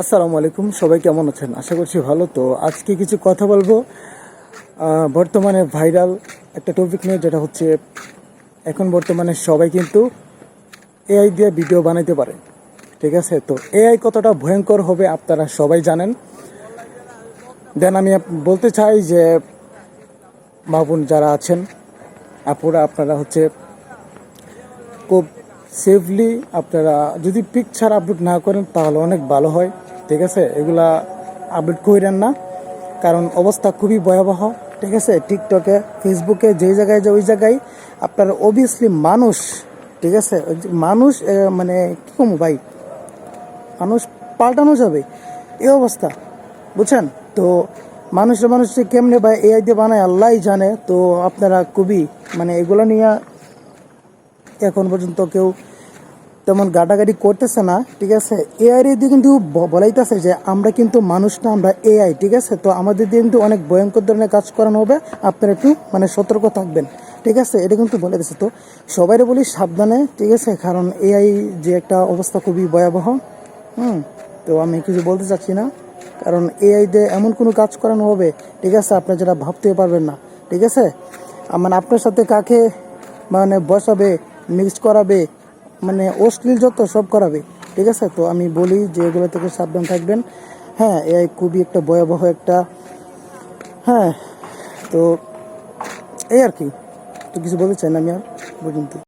আসসালামু আলাইকুম, সবাই কেমন আছেন? আশা করছি ভালো। তো আজকে কিছু কথা বলবো বর্তমানে ভাইরাল একটা টপিক নিয়ে, যেটা হচ্ছে এখন বর্তমানে সবাই কিন্তু এআই দিয়ে ভিডিও বানাইতে পারে। ঠিক আছে, তো এআই কতটা ভয়ঙ্কর হবে আপনারা সবাই জানেন। দেন আমি বলতে চাই যে মা বোন যারা আছেন, আপুরা, আপনারা হচ্ছে খুব সেফলি আপনারা যদি পিকচার আপলোড না করেন তাহলে অনেক ভালো হয়। ঠিক আছে, এগুলা আপলোড করেন না, কারণ অবস্থা খুবই ভয়াবহ। ঠিক আছে, টিকটকে, ফেসবুকে যেই জায়গায় যে ওই জায়গায় আপনার অবভিয়াসলি মানুষ, ঠিক আছে, মানুষ মানে কী কমু ভাই, মানুষ পাল্টানো যাবে এই অবস্থা, বুঝছেন? তো মানুষে কেমনে বা এআই দিয়ে বানায় আল্লাহ জানে। তো আপনারা খুবই মানে এগুলো নিয়ে এখন পর্যন্ত কেউ তেমন গাটাগাটি করতেছে না। ঠিক আছে, এআই এর দিয়ে কিন্তু বলাইতেছে যে আমরা কিন্তু মানুষ না, আমরা এআই। ঠিক আছে, তো আমাদের দিয়ে কিন্তু অনেক ভয়ঙ্কর ধরনের কাজ করানো হবে, আপনারা একটু মানে সতর্ক থাকবেন। ঠিক আছে, এটা কিন্তু বলে দিচ্ছে। তো সবাই বলি সাবধানে। ঠিক আছে, কারণ এআই যে একটা অবস্থা খুবই ভয়াবহ। তো আমি কিছু বলতে চাচ্ছি না, কারণ এআই দিয়ে এমন কোনো কাজ করানো হবে, ঠিক আছে, আপনারা যেটা ভাবতেও পারবেন না। ঠিক আছে, মানে আপনার সাথে কাকে মানে বসাবে, মিক্সড করাবে, মানে অশ্লীল যত সব করাবে। ঠিক আছে, তো আমি বলি যে এগুলো থেকে সাবধান থাকবেন। হ্যাঁ, এআই খুবই একটা ভয়াবহ একটা, হ্যাঁ, তো এই আর কি। তো কিছু বলতে চাই না আমি আর পর্যন্ত।